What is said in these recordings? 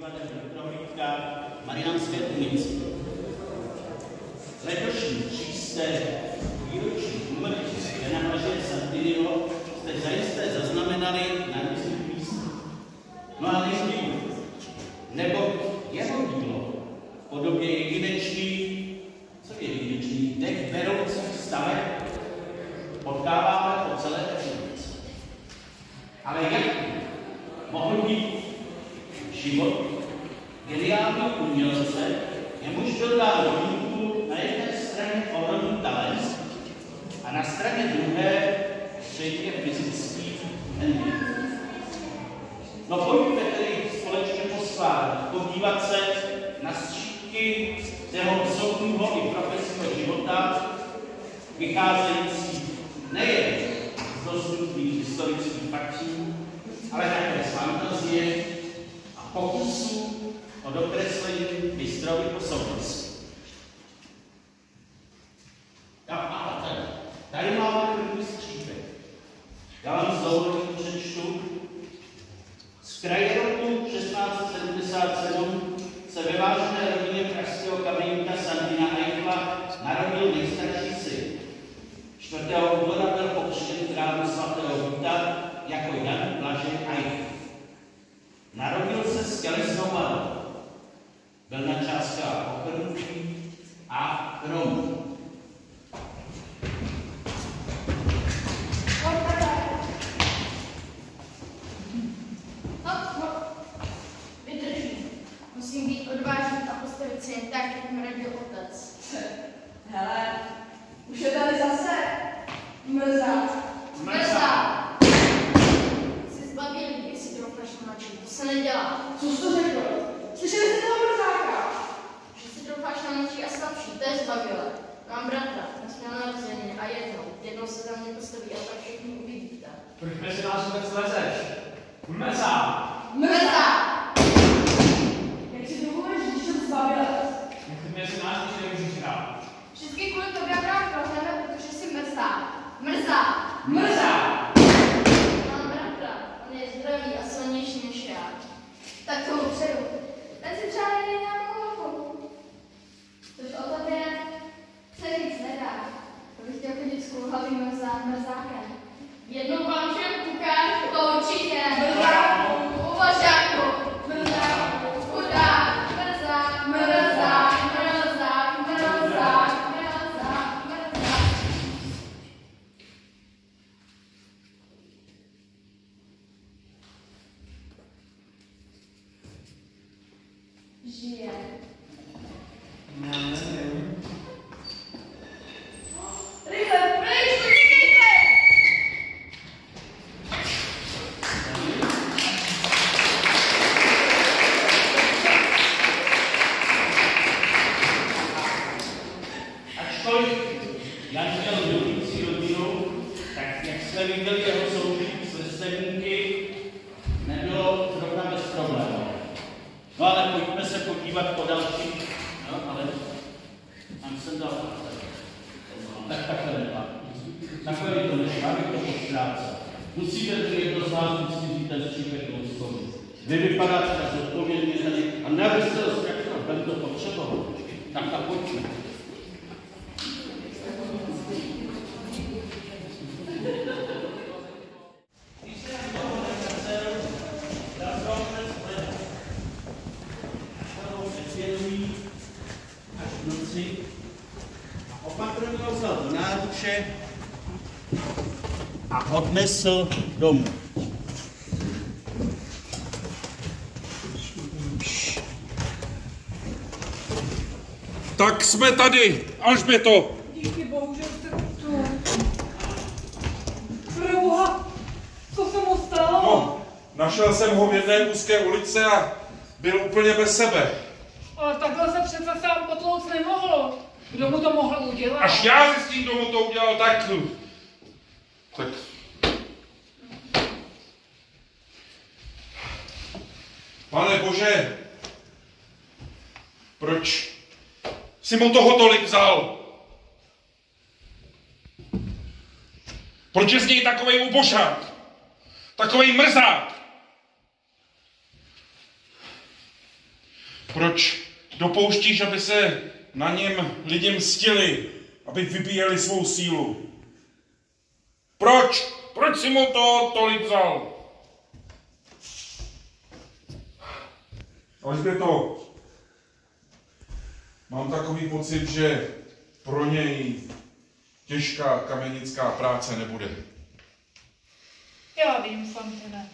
divadel Prohlídka v Mariánské ulici. Letošní 300. výročí úmrtí Jana Blažeje Santiniho jste zajisté zaznamenali na různých místech. No a nejdivu, nebo jeho dílo v podobě jedinečných, co je jedinečných, dech vedoucích staveb potkáváme po celé republice. Ale jak mohl být život geniálního umělce, jemuž byl dán do výuku na jedné straně ohromný talent a na straně druhé středně fyzický handicap. No pojďme tedy společně poschválit, podívat se na střípky jeho osobního i profesního života, vycházející nejen z dostupných historických faktů, ale také z fantazie a pokusů o dokreslení mistrovy osobnosti. Tady máme první střípek. Já vám s dovolením přečtu. Z kraje roku 1677 se ve vážné rodině pražského kameníka Santina Eichla narodil nejstarší syn. 4. února byl pokřtěn králu svatého Víta jako Jan Blažej Eichl. Narodil se s tělesnou vadou. Byl na částkách ochrnutý a chromý. Musím být odvážný a postavit si jen tak, jak mi radil otec. Hele, už je tady zase mrzák. Mrzák! Jsi zbavělý, jestli troufneš mladší. To se nedělá. Co jsi to řekl? Slyšeli jste toho mrzáka? Že si troufáš na mladší a slabší, to je zbavělé. Mám bratra, nesměl narozeniny a jednou se za mě postaví a pak všichni uvidíte. Proč mezi nás vůbec lezeš? Mrzák! Mrzák! Jak si dovolíš, když jsem zbavil? Jak mezi nás nic nemůžeš hrát. Vždycky kvůli tobě akorát prohneme, protože jsi mrzák. Mrzák! Mrzák! Mám bratra, on je zdravý a silnější než já. Tak tomu přeju. Ten si třeba nejde nějakou holku. Což o tobě se říct nedá. To bych chtěl chodit s kulhavým mrzákem. Jednou vám všem ukáž, to určitě. Mrzáku, uvažáku, mrzáku, chudák, mrzák, mrzák, mrzák, mrzák, mrzák, mrzák. Žije. Já nevím. Rychle, pryč, utíkejte! Ačkoliv Jan měl milující rodinu, tak jak jsme viděli jeho soužití s vrstevníky, nebylo zrovna bez problémů. No ale pojďme se podívat po dalších, no ale tam jsem dal tak takhle nedá. Takhle to nešlo, abych to postrácel. Musíte tedy jedno z vás vždycky říct ten střípek Louskovi. Vy vypadáte tak zodpovědně tady a nebyste ho zkratila, byl to potřeboval. Tak pojďme. Opatrovil vzal do náruče a odnesl domů. Tak jsme tady, Alžběto. Díky bohu, že jste tu. Proboha, co se mu stalo? No, našel jsem ho v jedné úzké ulici a byl úplně bez sebe. Ale takhle se přece sám potlouct nemohl. Kdo mu to mohl udělat? Až já zjistím, kdo mu to udělal, tak... Pane Bože, proč jsi mu toho tolik vzal? Proč je z něj takovej ubožák? Takovej mrzák? Proč dopouštíš, aby se na něm lidi mstili, aby vypíjeli svou sílu? Proč? Proč si mu to tolik vzal? Alžběto, mám takový pocit, že pro něj těžká kamenická práce nebude. Já vím, Fantine,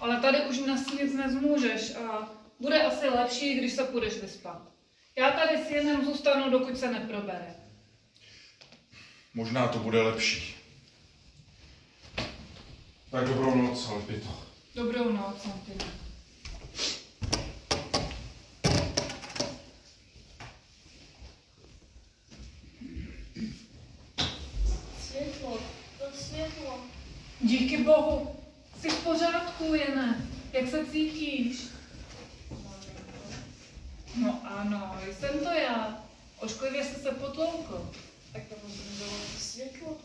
ale tady už dnes nic nezmůžeš a bude asi lepší, když se půjdeš vyspat. Já tady s Janem zůstanu, dokud se neprobere. Možná to bude lepší. Tak dobrou noc, Alžběto. Dobrou noc, Fantine. Světlo, to světlo. Díky bohu. Jsi v pořádku, Jene. Jak se cítíš? No ano, jsem to já. Ošklivě jsi se potloukl. Tak to bylo to světlo.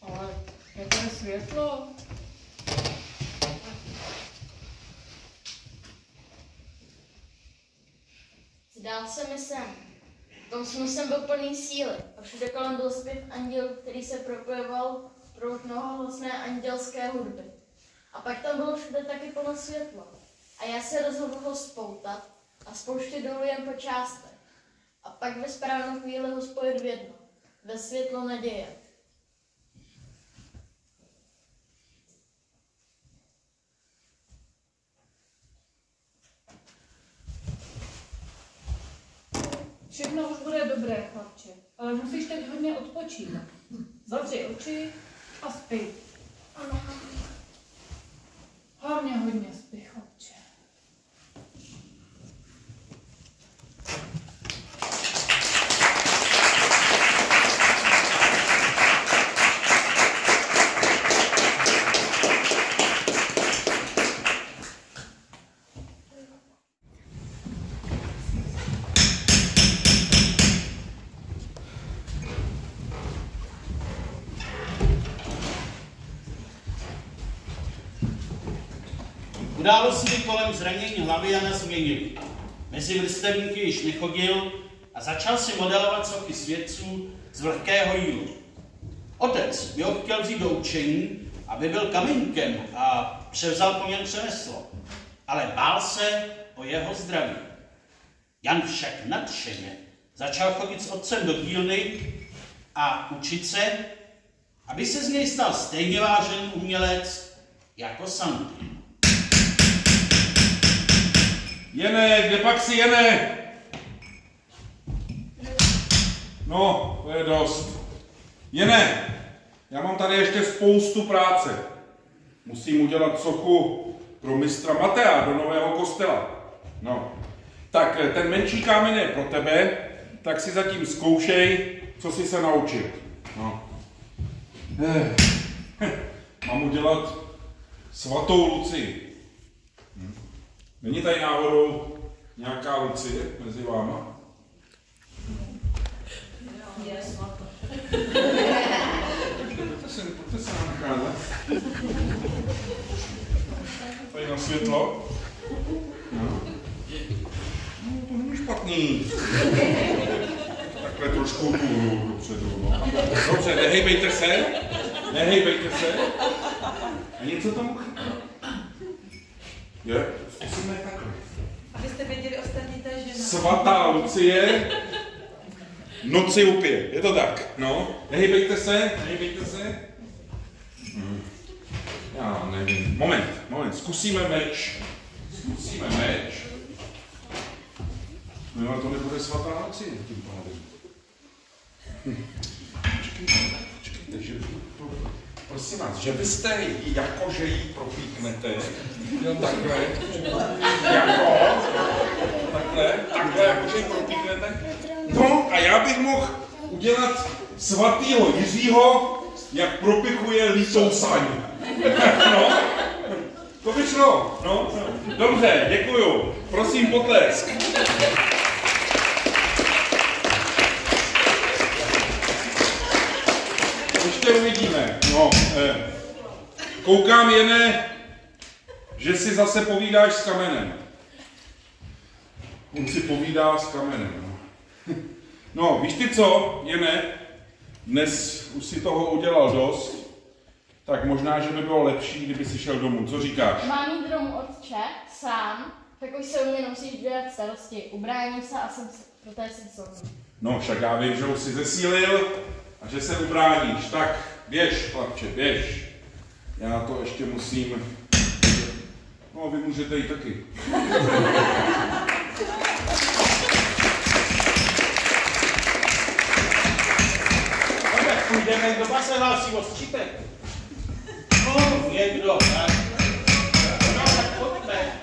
Ale jaké je světlo? Zdál se mi sen. V tom snu jsem byl plný síly a všude kolem byl zpěv andělů, který se propojoval v proud mnohohlasné andělské hudby. A pak tam bylo všude taky plno světla. A já se rozhodl ho spoutat a spouštět dolů jen po částech. A pak ve správnou chvíli ho spojit v jedno, ve světlo naděje. Všechno už bude dobré, chlapče, ale musíš teď hodně odpočívat. Zavři oči a spí. Ano. Hlavně hodně spí, chlapče. Události kolem zranění hlavy Jana změnily. Mezi vrstevníky již nechodil a začal si modelovat sochy svědců z vlhkého jílu. Otec by ho chtěl vzít do učení, aby byl kamínkem a převzal po něm řemeslo, ale bál se o jeho zdraví. Jan však nadšeně začal chodit s otcem do dílny a učit se, aby se z něj stal stejně vážený umělec jako Santy. Jene, kde pak si, Jene? No, to je dost. Jene, já mám tady ještě spoustu práce. Musím udělat sochu pro mistra Matea do nového kostela. No, tak ten menší kámen je pro tebe, tak si zatím zkoušej, co jsi se naučil. No. Mám udělat svatou Lucii. Není tady náhodou nějaká Lucie mezi váma? Je svato. Pojďte se nám ukázat. Tady na světlo. No. No, to není špatný. Takhle trošku tu dopředu. No. Dobře, nehejbejte se. Nehejbejte se. A něco tomu chybí. Je? Zkusíme takhle. Abyste věděli ostatní, ta žena. Svatá Lucie noci upije. Je to tak? No. Nehejbejte se, nehejbejte se. Já nevím. Moment. Zkusíme meč. No ale to nebude svatá Lucie tím pádem. Počkejte, že to... Prosím vás, že byste jakože jí propíknete. Jo, takhle. Takhle, jakože jí propíknete. No a já bych mohl udělat svatýho Jiřího, jak propichuje lítou saň. No, to by šlo. No. Dobře, děkuju. Prosím potlesk. Ještě uvidíme. No, koukám, Jene, že si zase povídáš s kamenem. On si povídá s kamenem. No, víš ty co, Jene? Dnes už si toho udělal dost, tak možná, že by bylo lepší, kdyby si šel domů. Co říkáš? Mám jít domů, otče, sám, tak už se u mě musíš dělat starosti. Ubráním se a jsem pro té jsem soudný. No, však já vím, že už si zesílil a že se ubráníš. Tak běž, chlapče, běž. Já to ještě musím... No, vy můžete jít taky. Tak půjdeme, kdo vás se hlásí o skřípek? No, někdo, tak. No, tak pojďme.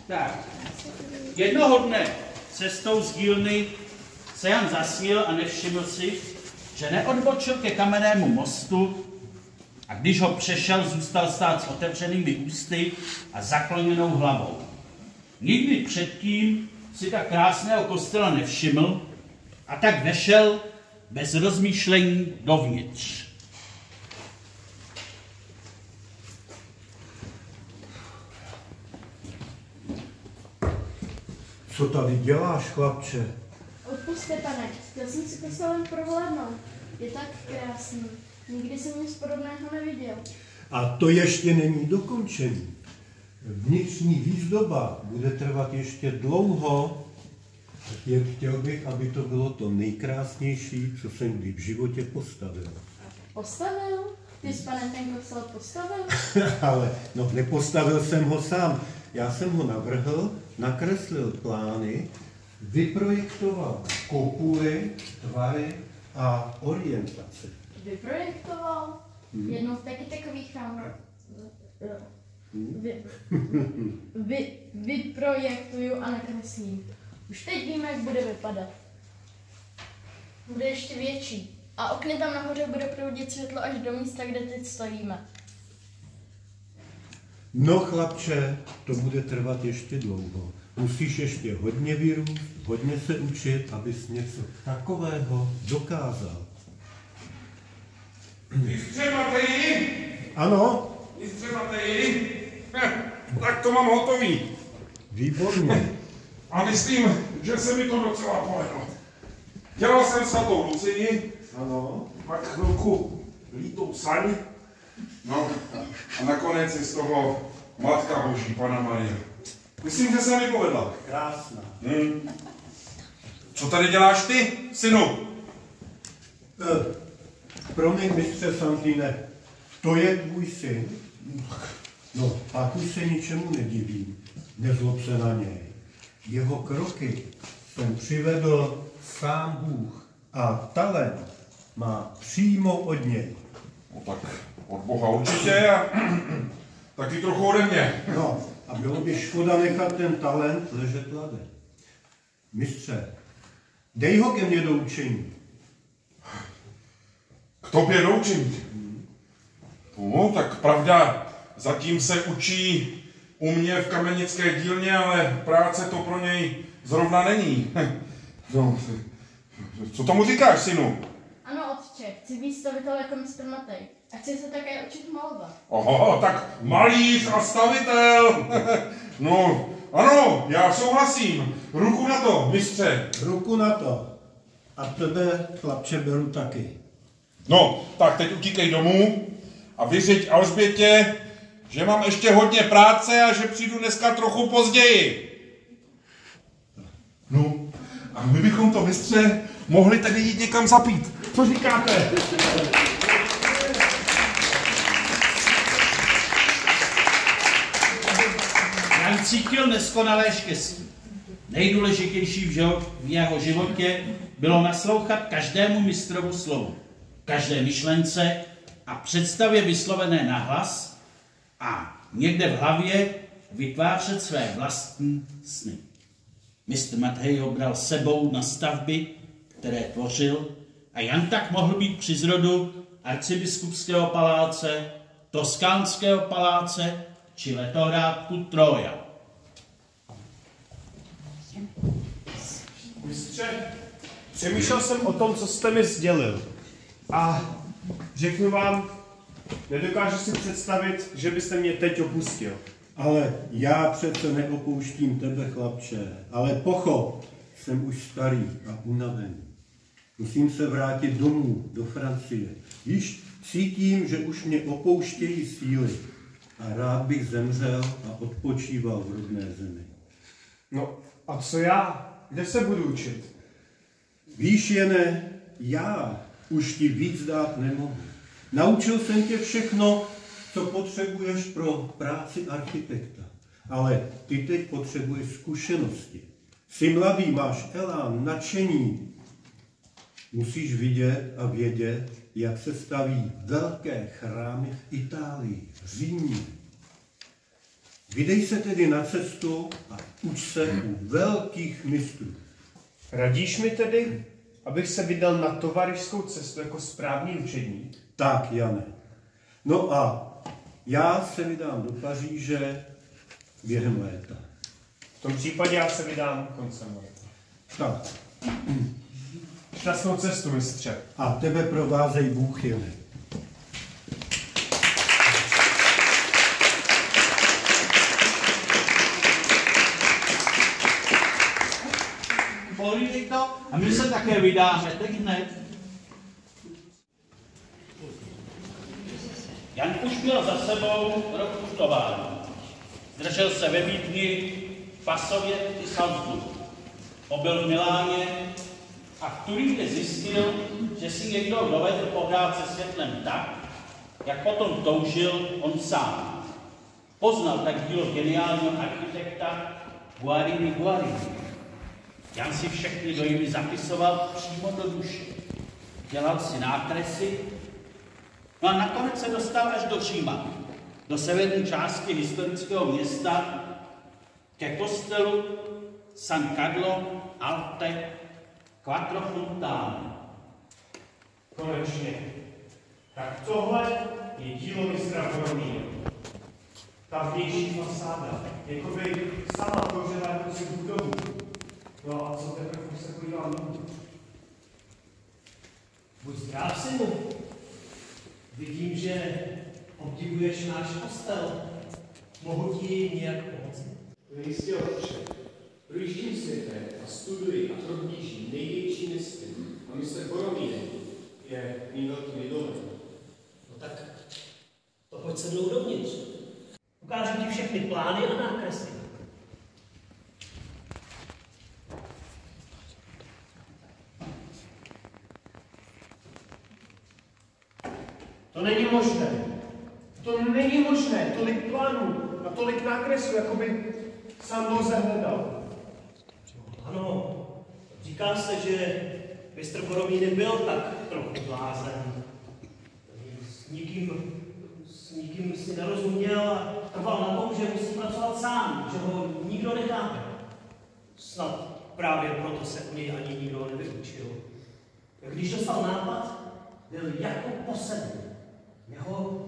Tak, jednoho dne cestou z dílny se Jan zasnil a nevšiml si, že neodbočil ke kamennému mostu a když ho přešel, zůstal stát s otevřenými ústy a zakloněnou hlavou. Nikdy předtím si tak krásného kostela nevšiml a tak vešel bez rozmýšlení dovnitř. Co tady děláš, chlapče? Odpusťte, pane, chtěl jsem si kostelem prohlédnout. Je tak krásný. Nikdy jsem nic podobného neviděl. A to ještě není dokončení. Vnitřní výzdoba bude trvat ještě dlouho. Jen chtěl bych, aby to bylo to nejkrásnější, co jsem kdy v životě postavil. Postavil? Ty jsi, pane, ten kostel postavil? Ale no, nepostavil jsem ho sám. Já jsem ho navrhl, nakreslil plány, vyprojektoval kopuly, tvary a orientaci. Vyprojektoval? Jednou taky takový chrám. Vyprojektuju a nakreslím. Už teď víme, jak bude vypadat. Bude ještě větší. A okny tam nahoře bude proudit světlo až do místa, kde teď stojíme. No chlapče, to bude trvat ještě dlouho. Musíš ještě hodně vyrůst, hodně se učit, abys něco takového dokázal. Mistře Mateji? Ano, Mistře Mateji? Tak to mám hotový. výborně. A myslím, že se mi to docela povedlo. Dělal jsem svatou Lucii, Ano. pak chvilku lítou saň, no a nakonec je z toho Matka Boží, Panna Marie. Myslím, že se mi povedla. Krásná. Co tady děláš ty, synu? Promiň, mistře Santine, to je tvůj syn? No, pak už se ničemu nedivím. Nezlob se na něj. Jeho kroky jsem přivedl sám Bůh a talent má přímo od něj. No tak od Boha určitě a taky trochu ode mě. No, a bylo by škoda nechat ten talent ležet ladem. Mistře, dej ho ke mně do učení. K tobě doučím. No, tak pravda, zatím se učí u mě v kamenické dílně, ale práce to pro něj zrovna není. No, co tomu říkáš, synu? Ano, otče, chci být stavitel jako mistr Matej. A chci se také učit malovat. Oho, tak malíř a stavitel. No, ano, já souhlasím. Ruku na to, mistře. Ruku na to. A tebe, chlapče, beru taky. No, tak teď utíkej domů a vyřiď Alžbětě, že mám ještě hodně práce a že přijdu dneska trochu později. No, a my bychom to, mistře, mohli tady jít někam zapít. Co říkáte? Jan cítil neskonalé štěstí. Nejdůležitější v jeho životě bylo naslouchat každému mistrovu slovu, každé myšlence a představě vyslovené nahlas a někde v hlavě vytvářet své vlastní sny. Mistr Matej ho bral sebou na stavby, které tvořil, a Jan tak mohl být při zrodu arcibiskupského paláce, toskánského paláce či letohrádku Troja. Mistře, přemýšlel jsem o tom, co jste mi sdělil. A řeknu vám, nedokážu si představit, že byste mě teď opustil. Ale já přece neopouštím tebe, chlapče, ale pochop, jsem už starý a unavený. Musím se vrátit domů, do Francie. Víš, cítím, že už mě opouštějí síly a rád bych zemřel a odpočíval v rodné zemi. No a co já? Kde se budu učit? Víš, Jene, já už ti víc dát nemohu. Naučil jsem tě všechno, co potřebuješ pro práci architekta. Ale ty teď potřebuješ zkušenosti. Jsi mladý, máš elán, nadšení. Musíš vidět a vědět, jak se staví velké chrámy v Itálii, Římě. Vydej se tedy na cestu a uč se u velkých mistrů. Radíš mi tedy, abych se vydal na tovaryšskou cestu jako správný učedník? Tak, Jane. No a já se vydám do Paříže během léta. V tom případě já se vydám koncem léta. Tak. Šťastnou cestu, mistře. A tebe provázej Bůh, Jane. Pohlídej to a my se také vydáme, teď hned. Jan už měl za sebou rok putování. Zdržel se ve Vídni, v Pasově i Salzburgu. Pobyl v Miláně a v Turíně zjistil, že si někdo dovedl pohrát se světlem tak, jak potom toužil on sám. Poznal tak dílo geniálního architekta Guarini Guarini. Jan si všechny dojmy zapisoval přímo do duše. Dělal si nákresy, no a nakonec se dostal až do Říma, do severní části historického města, ke kostelu San Carlo Alte Quattrofontane. Konečně. Tak tohle je dílo mistra Boromína. Ta vnější fasáda, jako by sama tvořila jakousi budovu. No a co teprve, když se podívám dovnitř? Buď zdrav, synu. Vidím, že obdivuješ náš kostel. Mohu ti nějak pomoci? Nejistě, otče. Projíždím světem a studuji a prohlížím největší mistry. A mistr Boromínek je mým velkým idolem. No tak, to pojď se mnou dovnitř. Ukážu ti všechny plány a nákresy. To není možné. To není možné. Tolik plánů a tolik nákresů, jako by sám dlouze hledal. Ano, říká se, že mistr Boromín byl tak trochu blázen. S nikým si nerozuměl a trval na tom, že musí pracovat sám, že ho nikdo nechápe. Snad právě proto se u něj ani nikdo nevyučil. Když dostal nápad, byl jako posedlý.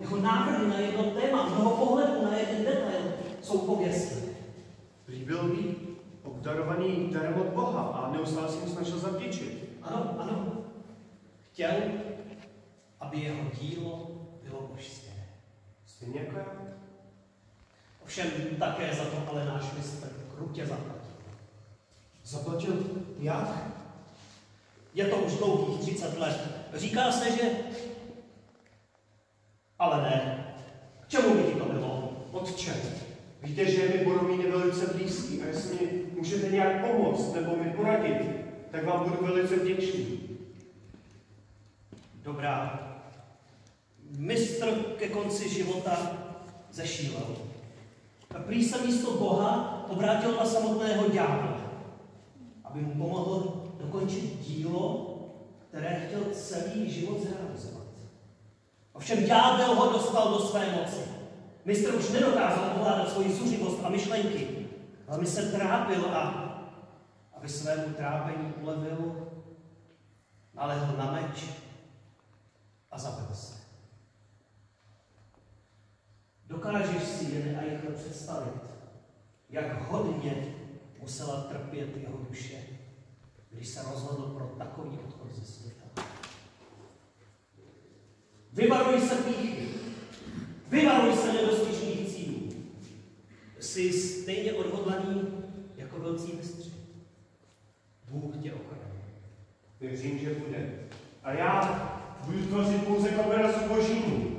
Jeho návrhy na jedno téma, mnoho pohledů na jeden detail jsou pověstné. Líbil mi obdarovaný darem od Boha a neustále si mu snažil zavděčit. Ano, ano. Chtěl, aby jeho dílo bylo božské. Stejně jako já. Ovšem také za to ale náš mistr krutě zaplatil. Zaplatil jak? Je to už dlouhých 30 let. Říká se, že... Ale ne. K čemu by ti to bylo? Otče, víte, že je mi Boromín velice blízký a jestli mi můžete nějak pomoct nebo mi poradit, tak vám budu velice vděčný. Dobrá. Mistr ke konci života zešílel. A prý se místo Boha obrátil na samotného ďábla, aby mu pomohl dokončit dílo, které chtěl celý život zrealizovat. Ovšem ďábel ho dostal do své moci. Mistr už nedokázal ovládat svoji zuřivost a myšlenky. Velmi se trápil a aby svému trápení ulevil, nalehl na meč a zabil se. Dokážeš si jen a rychle představit, jak hodně musela trpět jeho duše, když se rozhodl pro takový odchod ze světa. Vyvaruj se pýchy, vyvaruj se nedostižných cílů. budoucí mistři. Bůh tě ochrání. Věřím, že bude. A já budu tvořit pouze k obrazu Božímu.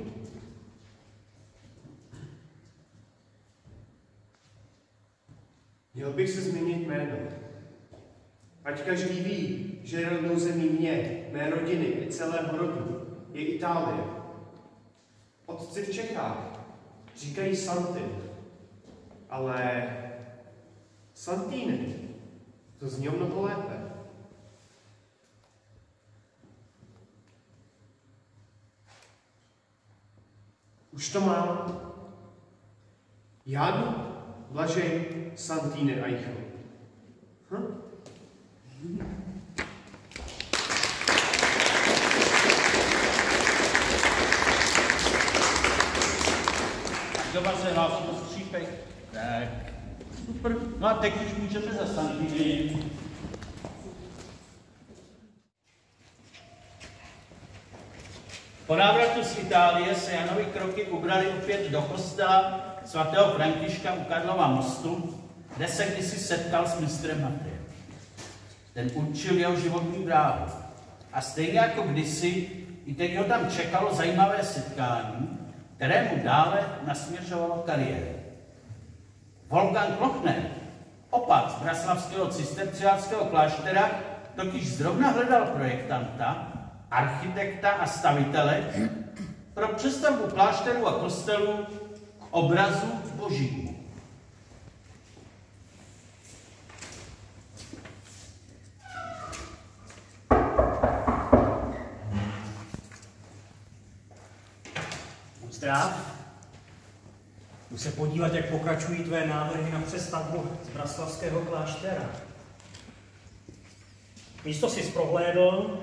Měl bych se změnit jméno. Ať každý ví, že rodnou zemí mě, mé rodiny i celého rodu je Itálie. Otci v Čechách říkají Santin, ale Santini, to zní o mnoho lépe. Už to mám. Jan Blažej Santini Eichel. Kdo se hlásí do skřípek? Tak, super. No a teď už můžeme za Santini. Po návratu z Itálie se Janovi kroky ubrali opět do kostela svatého Františka u Karlova mostu, kde se kdysi setkal s mistrem Matejem. Ten určil jeho životní dráhu. A stejně jako kdysi, i teď ho tam čekalo zajímavé setkání, které mu dále nasměřovalo kariéru. Wolfgang Lochner, opat z braslavského cisterciáckého kláštera, totiž zrovna hledal projektanta, architekta a stavitele pro přestavbu klášterů a kostelů k obrazu Božímu. Zdrav. Jdu se podívat, jak pokračují tvé návrhy na přestavbu z braslavského kláštera. Místo si zprohlédl,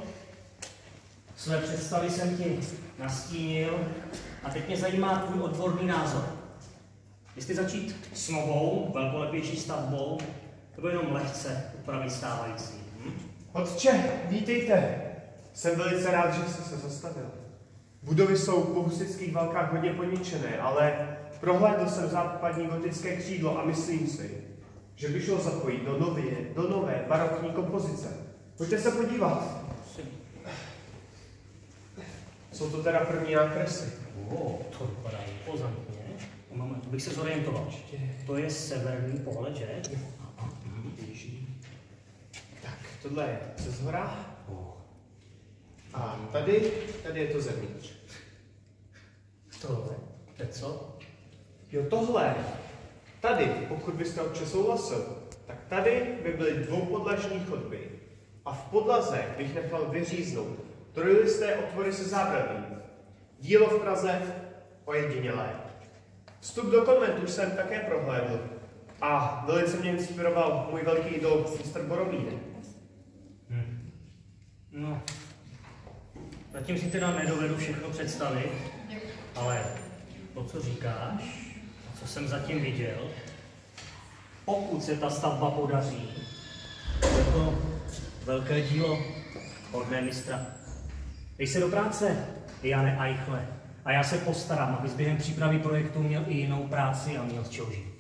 své představy jsem ti nastínil a teď mě zajímá tvůj odborný názor. Jestli začít s novou, velkolepější stavbou, nebo jenom lehce upravit stávající. Otče, vítejte. Jsem velice rád, že jste se zastavil. Budovy jsou po husitských válkách hodně poničené, ale prohlédl jsem západní gotické křídlo a myslím si, že by šlo zapojit do nové barokní kompozice. Pojďte se podívat. Jsou to teda první nákresy. To vypadá impozantně. Moment, bych se zorientoval. To je severní pohled, že? Tak, tohle je ze zhora. A tady je to zevnitř. Tohle je co? Jo, tohle. Tady, pokud byste otče souhlasil, tak tady by byly dvoupodlažní chodby. A v podlaze bych nechal vyříznout trojlisté otvory se zábradlím. Dílo v Praze ojedinělé. Vstup do konventu jsem také prohlédl. A velice mě inspiroval můj velký idol mistr Boromínek. No, zatím si teda nedovedu všechno představit, ale to, co říkáš, a co jsem zatím viděl, pokud se ta stavba podaří, je to velké dílo hodné mistra. Dej se do práce, Jane Eichle, a já se postarám, abys během přípravy projektu měl i jinou práci a měl z čeho žít.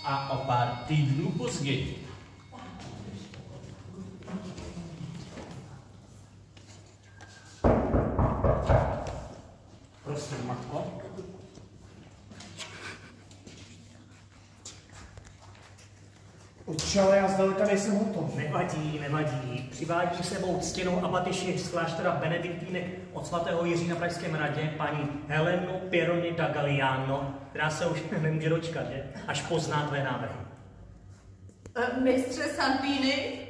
A o pár týdnů později. Prosím, matko. Otče, ale já zdaleka nejsem hotov. Nevadí. Přivádím sebou ctěnou abatyši z kláštera Benediktínek od svatého Jiří na Pražském hradě, paní Helenu Pieroni da Galliano, která se už nemůže dočkat, že? Až pozná tvé návrhy. Mistře Santini,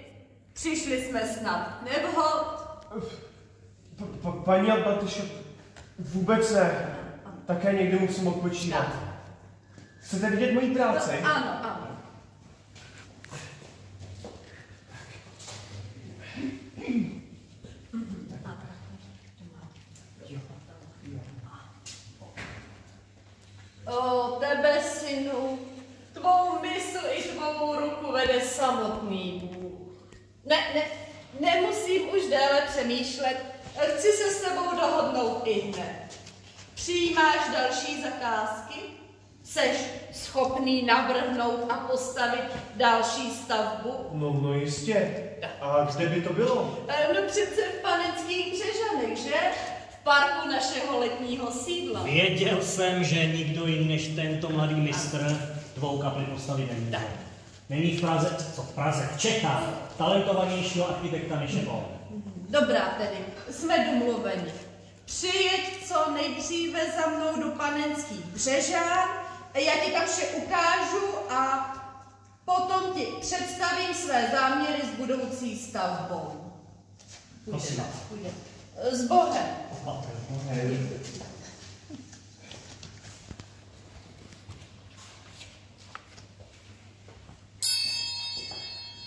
přišli jsme snad, nebo? Paní abatyše, vůbec ne. Také někdy musím odpočívat. Chcete vidět moji práci? Ano. O tebe, synu, tvou mysl i tvou ruku vede samotný Bůh. Ne, Nemusím už déle přemýšlet. Chci se s tebou dohodnout ihned. Přijímáš další zakázky? Jseš schopný navrhnout a postavit další stavbu? No jistě. A kde by to bylo? No přece v Paneckých Břežanech, že? V parku našeho letního sídla. Věděl jsem, že nikdo jiný než tento mladý mistr dvou kapli postavit nemůže. Není v Praze, co v Praze, v Čechách, talentovanějšího architekta než je on. Dobrá tedy, jsme domluveni. Přijeď co nejdříve za mnou do Panenských Břežan, já ti tam vše ukážu a potom ti představím své záměry s budoucí stavbou. Prosím. S Bohem.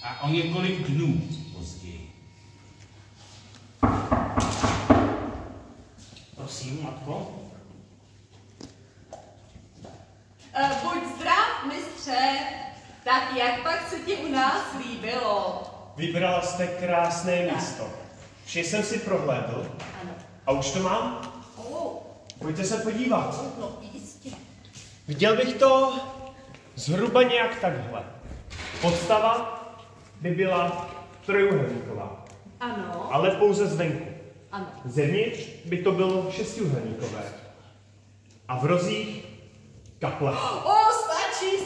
A o několik dnů později. Prosím, matko. Buď zdrav, mistře. Tak jak pak se ti u nás líbilo? Vybrala jste krásné místo. Vše jsem si prohlédl. Ano. A už to mám? Pojďte se podívat. No, jistě. Viděl bych to zhruba nějak takhle. Podstava by byla trojúhelníková, Ano. ale pouze zvenku. Ano. Zevnitř by to bylo šestiúhelníkové. A v rozích kaple.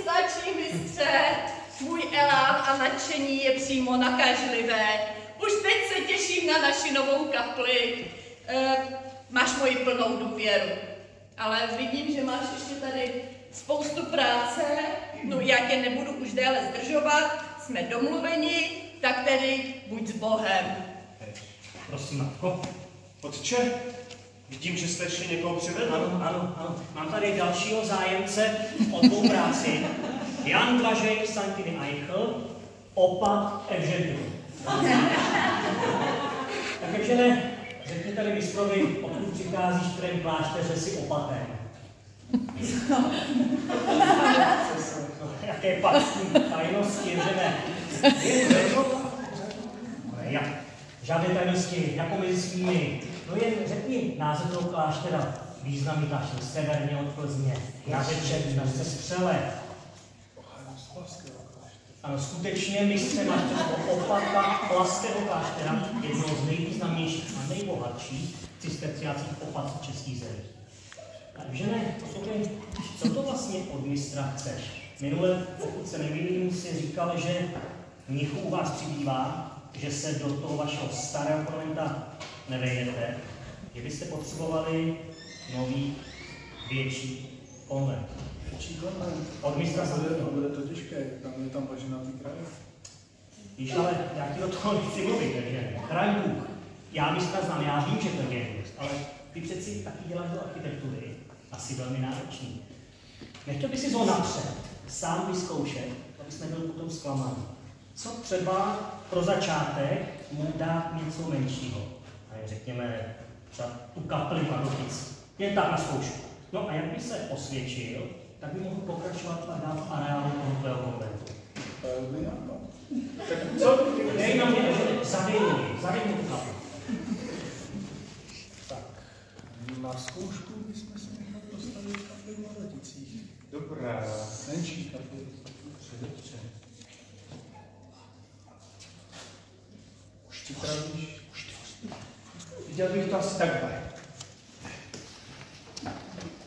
Stačí, mistře. Můj elán a nadšení je přímo nakažlivé. Už teď se těším na naši novou kapli. Máš moji plnou důvěru. Ale vidím, že máš ještě tady spoustu práce. No já tě nebudu už déle zdržovat. Jsme domluveni, tak tedy buď s Bohem. Prosím, matko. Otče, vidím, že jste ještě někoho přivedl. Ano. Mám tady dalšího zájemce o tvou práci. Jan Blažej Santiny Eichl, opat Evženiu. Tak Evžene, řekni tady mistrovi, odkud přicházíš, v kterém klášteře si opatem. Jaké pactní tajnosti, Evžene. Žádné tajnosti, jako mezi svými. No jen řekni název toho kláštera. Významný klášter severně od Plzně, na večer, na sestřele. Ano, skutečně mistře máš toho opata Plaského kláštera, jednoho z nejvýznamnějších a nejbohatších cisterciáckých opatů v českých zemích. Takže ne, poslouchej, co to vlastně od mistra chceš? Minule, pokud se nemýlím, si říkal, že mnichů u vás přibývá, že se do toho vašeho starého konventa nevejdete, že byste potřebovali nový, větší konvent. Od mistra samotného. Bude to těžké, tam je tam bažinatý kraj. Víš, ale já ti do toho nechci mluvit, takže chraň Bůh. Já mistra znám, já vím, že to je genius, ale ty přeci taky děláš do architektury, asi velmi náročný. Nechtěl by si ho napřed, sám vyzkoušet, abys nebyl potom zklamaný. Co třeba pro začátek mu dát něco menšího? A řekněme, třeba tu kapli Padotic. Jen tak na zkoušku. No a jak by se osvědčil, tak by mohl pokračovat a dát v areálu tohoto konventu. Tak co? Dej na mě, že zadej tu kapli. Tak, na zkoušku bychom si nechali postavit kapli v Mladicích. Dobrá. Menší kapli, předevče. Už ti pravíš? Viděl bych to asi takhle.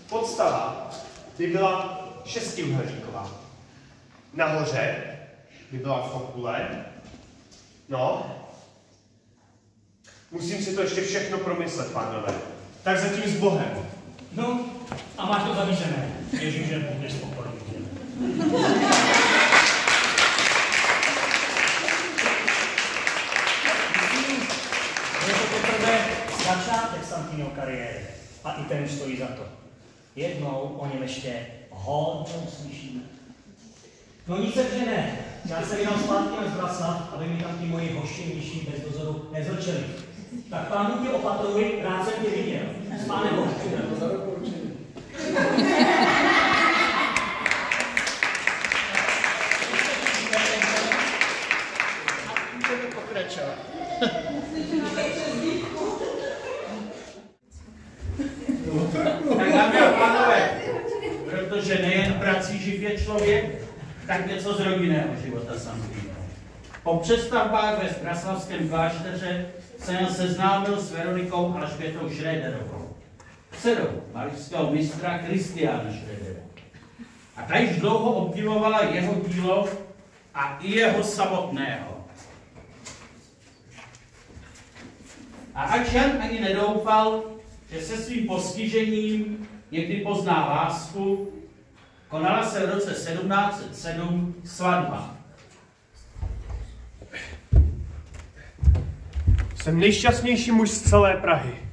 Podstava by byla šestiúhelníková. Nahoře by byla fokule. No. Musím si to ještě všechno promyslet, pánové. Tak zatím s Bohem. No, a máš to zavízené. Věřím, že budeš spokojený. Je to teprve začátek Santiniho kariéry. A i ten stojí za to. Jednou o něm ještě hodně uslyšíme. No nic se ne. Já se vydám zpátky na Zbraslav, aby mi tam ty moji hoši nižší bez dozoru nezlčeli. Tak pánu tě opatruji, rád jsem tě viděl. S pánem Bohem. Za doporučení. Můžeme pokračovat. Tak něco z rodinného života Santino. Po přestavbách ve Kraslavském klášteře jsem seznámil s Veronikou Alžbětou Šrederovou, dcerou malířského mistra Kristiána Šredera. A ta již dlouho obdivovala jeho dílo a i jeho samotného. A ač Jan ani nedoufal, že se svým postižením někdy pozná lásku, konala se v roce 1707 svatba. Jsem nejšťastnější muž z celé Prahy.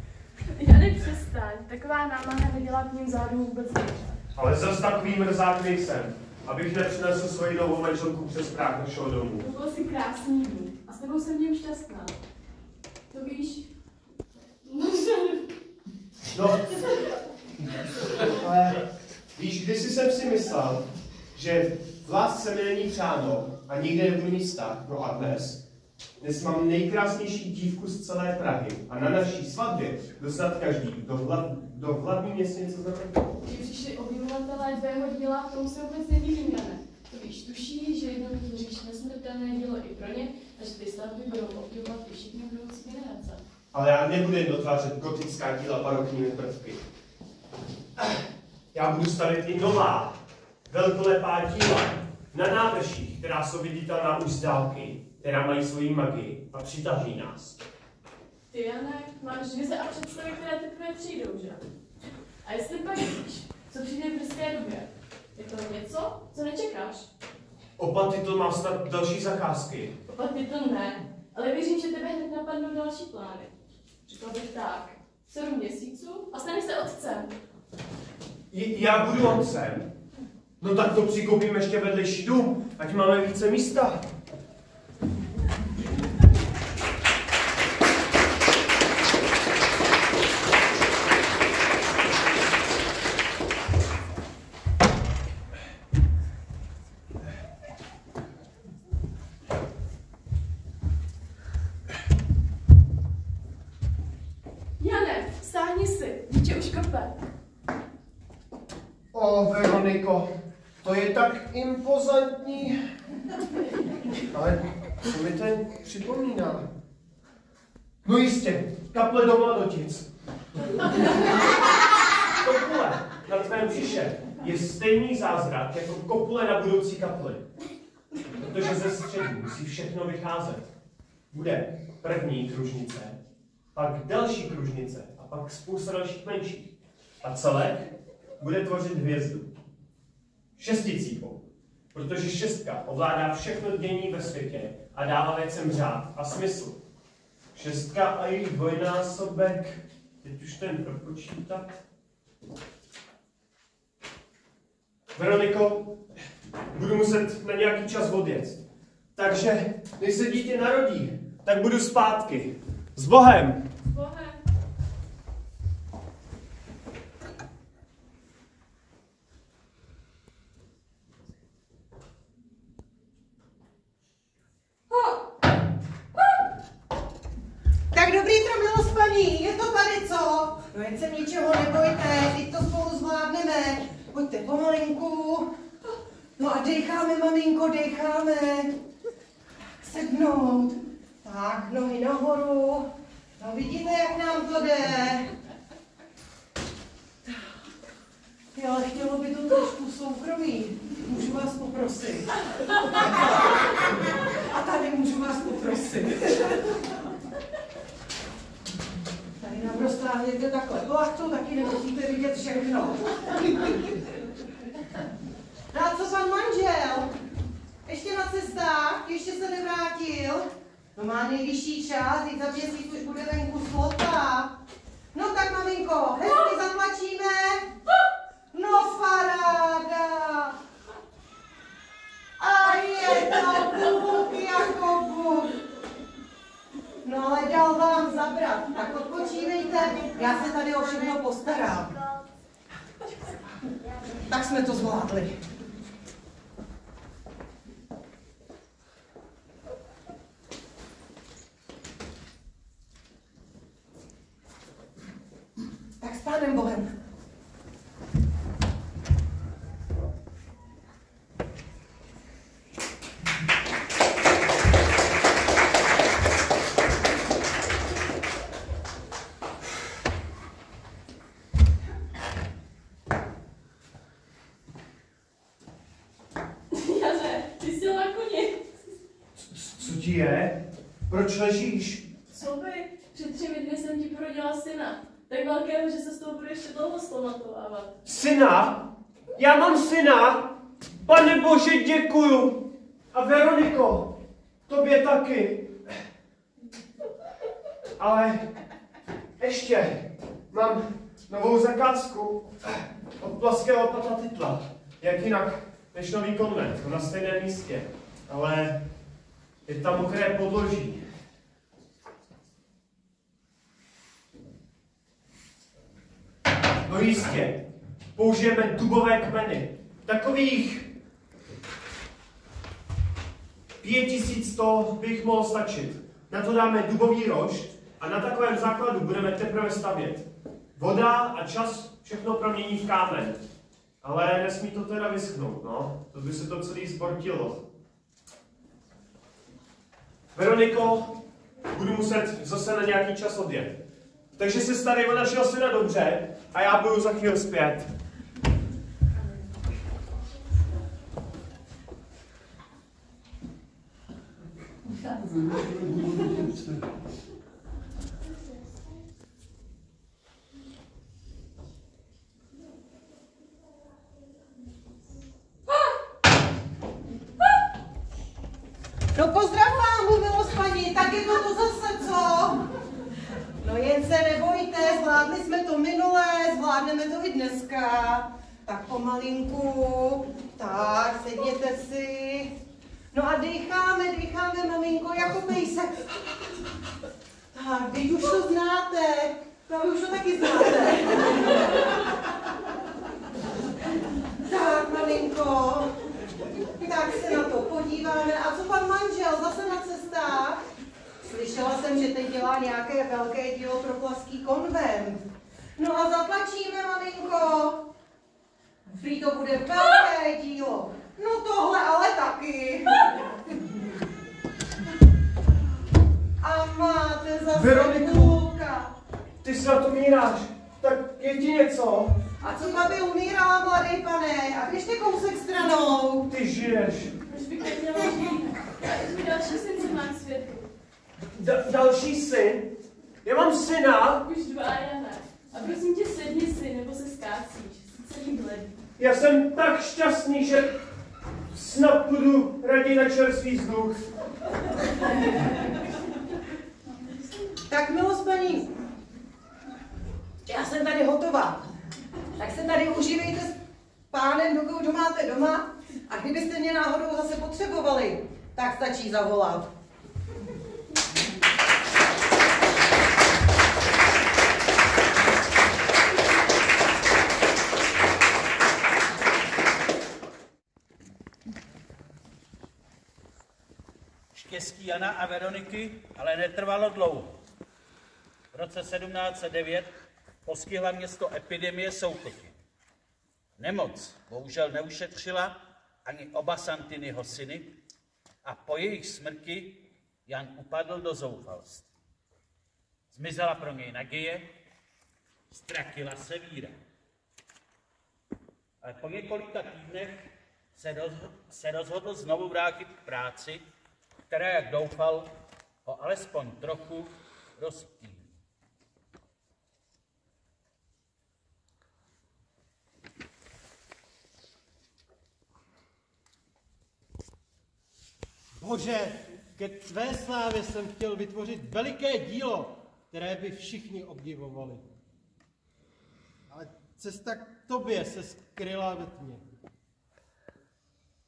Jane, přestaň. Taková námaha nedělá k ním zádu vůbec dobře. Ale zas takový mrzák nejsem, abych nepřinesl svoji novou manželku přes práh našeho domu. To byl si krásný dům a s tebou jsem v něm šťastná. To víš? No, ale víš, kdysi jsem si myslel, že v lásce mi není přáno a nikde nebudu mít vztah, no a dnes mám nejkrásnější dívku z celé Prahy a na naší svatbě dostat každý do hlavní městnice znamená. Když přišli objevovatelé tvého díla, k tomu se vůbec nedivím, Jane. To víš, tuší, že jednou vytvoříš nesmrtelné dílo i pro ně a že ty stavby budou obdivovat i všechny budoucí generace. Ale já nebudu jen dotvářet gotická díla barokními prvky. Já budu stavět i nová, velkolepá díla na návrších, která jsou viditelná už z dálky, která mají svoji magii a přitahují nás. Ty, Jane, máš vize a představy, které teprve přijdou, že? A jestli pak víš, co přijde v brzké době, je to něco, co nečekáš? Oba titul má snad další zakázky. Oba titul ne, ale věřím, že tebe hned napadnou další plány. Řekla bych tak, 7 měsíců a staneš se otcem. Já budu otcem? No tak to přikoupím ještě vedlejší dům, ať máme více místa. O, Veroniko, to je tak impozantní. Ale co mi ten připomíná? No jistě, kaple do Mladotic. Kopule na tvém břiše je stejný zázrak jako kopule na budoucí kapli. Protože ze středu musí všechno vycházet. Bude první kružnice, pak další kružnice a pak spousta dalších menších. A celek bude tvořit hvězdu. Šesticípou, protože šestka ovládá všechno dění ve světě a dává věcem řád a smysl. Šestka a její dvojnásobek, teď už ten propočítat. Veroniko, budu muset na nějaký čas odjet. Takže, než se dítě narodí, tak budu zpátky. S Bohem! S Bohem! Tak dobrý tromilo spaní, je to tady co? No jen se ničeho nebojte, teď to spolu zvládneme. Pojďte pomalinku. No a dejcháme, maminko, dejcháme. Sednout. Tak, nohy nahoru. No vidíte, jak nám to jde. Jo, ale chtělo by to trošku soukromí. Můžu vás poprosit. A tady můžu vás poprosit. Tady nám roztáhněte takhle plachtu, taky nemusíte vidět všechno. No a co pan manžel? Ještě na cestách? Ještě se nevrátil? No má nejvyšší čas, teď za měsíc už bude venku slota. No tak maminko, hezky zatlačíme. No paráda. A je to Bůh jako Bůh. No ale dal vám zabrat, tak odpočívejte, já se tady o všechno postarám. Tak jsme to zvládli. Tak s Pánem Bohem. ti je? Proč ležíš? Co by? Před 3 dny jsem ti porodila syna. Tak velkého, že se z toho bude ještě dlouho zpamatovávat. Syna? Já mám syna? Pane Bože, děkuju. A Veroniko, tobě taky. Ale ještě mám novou zakázku od Plaského Pata Titla. Jak jinak než nový konvent, na stejném místě. Ale je tam mokré podloží. No jistě, použijeme dubové kmeny. Takových 5100 bych mohl stačit. Na to dáme dubový rošt a na takovém základu budeme teprve stavět. Voda a čas všechno promění v kámen. Ale nesmí to teda vyschnout, no. To by se to celý zbortilo. Veroniko, budu muset zase na nějaký čas odjet. Takže se starej o našeho syna dobře a já budu za chvíli zpět. No pozdrav vám, milost paní, tak je to zase co? No jen se nebojte, zvládli jsme to minulé, zvládneme to i dneska. Tak pomalinku, tak sedněte si. No a dýcháme, maminko, jako pejsek. Tak, teď už to znáte, no vy už to taky znáte. Tak, maminko, tak se na to podíváme. A co pan manžel, zase na cestách? Slyšela jsem, že teď dělá nějaké velké dílo pro Plaský konvent. No a zatlačíme, maminko. Prý to bude velké dílo. No tohle ale taky. A máte zase půlka. Ty se na to míráš, tak je ti něco? A co babi umírala, mladý pane? A běžte kousek stranou. Ty žiješ. Proč bych neměla žít? Tvůj další syn se má k světu. Další syn? Já mám syna? Už 2, Jana. A prosím tě, sedni si, nebo se skácíš. Jsi celý bledý. Já jsem tak šťastný, že snad budu raději na čerstvý vzduch. Tak milost paní, já jsem tady hotová. Tak se tady užívejte s pánem, dokud ho máte doma. A kdybyste mě náhodou zase potřebovali, tak stačí zavolat. Štěstí Jana a Veroniky ale netrvalo dlouho. V roce 1709 postihla město epidemie souchoty. Nemoc bohužel neušetřila ani oba Santiniho syny a po jejich smrti Jan upadl do zoufalství. Zmizela pro něj naděje, ztratila se víra. Ale po několika týdnech se rozhodl znovu vrátit k práci, která, jak doufal, ho alespoň trochu rozptýlí. Bože, ke tvé slávě jsem chtěl vytvořit veliké dílo, které by všichni obdivovali. Ale cesta k tobě se skryla ve tmě.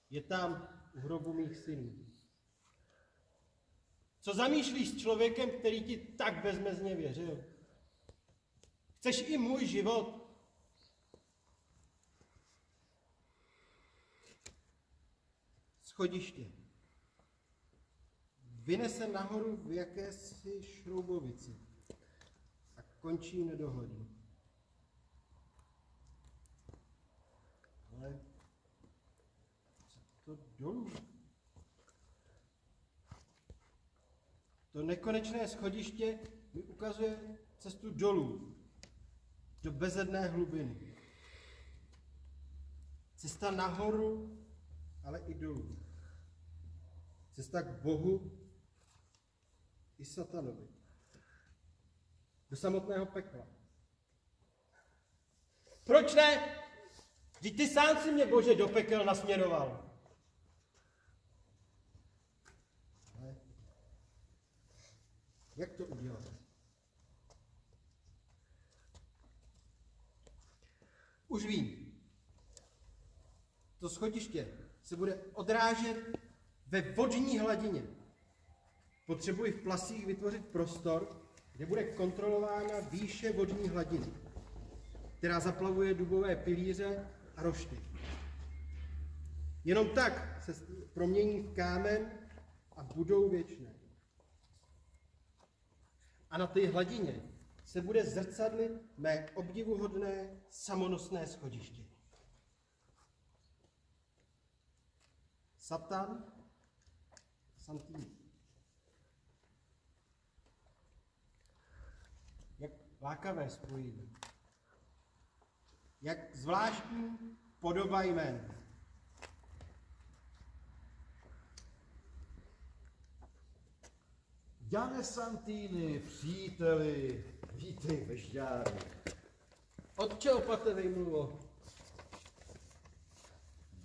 Je tam u hrobu mých synů. Co zamýšlíš s člověkem, který ti tak bezmezně věřil? Chceš i můj život? Schodiště. Vynese nahoru v jakési šroubovici a končí nedohlednu. Ale co to dolů? To nekonečné schodiště mi ukazuje cestu dolů, do bezedné hlubiny. Cesta nahoru, ale i dolů. Cesta k Bohu i satanovi. Do samotného pekla. Proč ne? Vždyť ty sám si mě, Bože, do pekel nasměroval. Ale jak to udělat? Už vím. To schodiště se bude odrážet ve vodní hladině. Potřebuji v plasích vytvořit prostor, kde bude kontrolována výše vodní hladiny, která zaplavuje dubové pilíře a rošty. Jenom tak se promění v kámen a budou věčné. A na té hladině se bude zrcadlit mé obdivuhodné samonosné schodiště. Satan, Santini. Jak lákavé spojení. Jak zvláštní podoba jmén. Jane Santini, příteli, vítej ve Žďáru. Otče opate vejmluvo.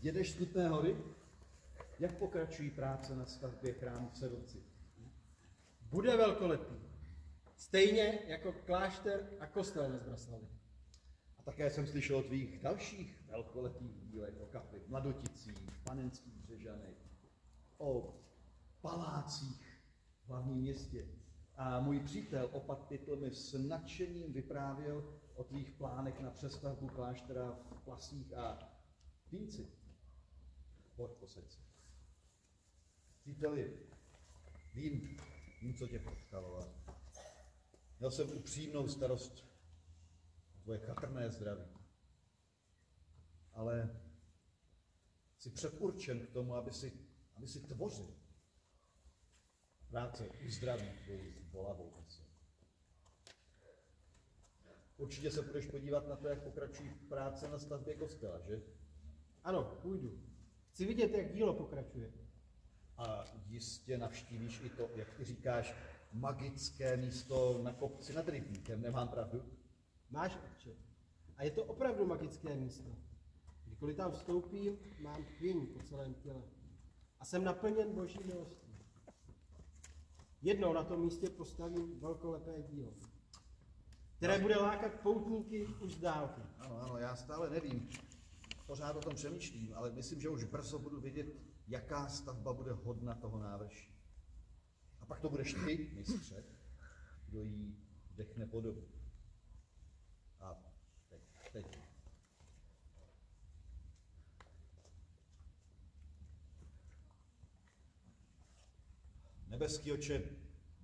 Jedeš z Kutné Hory? Jak pokračují práce na stavbě chrámu v Sedlci? Bude velkolepý. Stejně jako klášter a kostel na Zbraslavi. A také jsem slyšel o tvých dalších velkolepých dílech, o kapli v Mladoticích, Panenských Břežanech, o palácích v hlavním městě. A můj přítel opat Pytl mi s nadšením vyprávěl o tvých plánech na přestavbu kláštera v Plasích a Pínci. Pojď, posaď se. Příteli, vím, co tě potkalo. Měl jsem upřímnou starost o tvoje chatrné zdraví. Ale jsi předurčen k tomu, aby si tvořil. Práce uzdraví tvoji bolavou mysl. Určitě se budeš podívat na to, jak pokračují práce na stavbě kostela, že? Ano, půjdu. Chci vidět, jak dílo pokračuje. A jistě navštívíš i to, jak ty říkáš, magické místo na kopci nad rybníkem, nemám pravdu? Máš, otče. A je to opravdu magické místo. Kdykoliv tam vstoupím, mám chvění po celém těle. A jsem naplněn Boží milostí. Jednou na tom místě postavím velkolepé dílo, které bude lákat poutníky už z dálky. Ano, já stále nevím. Pořád o tom přemýšlím, ale myslím, že už brzo budu vědět, jaká stavba bude hodna toho návrší. A pak to budeš ty, mistře, kdo jí dechne podobu. A teď. Nebeský Otče,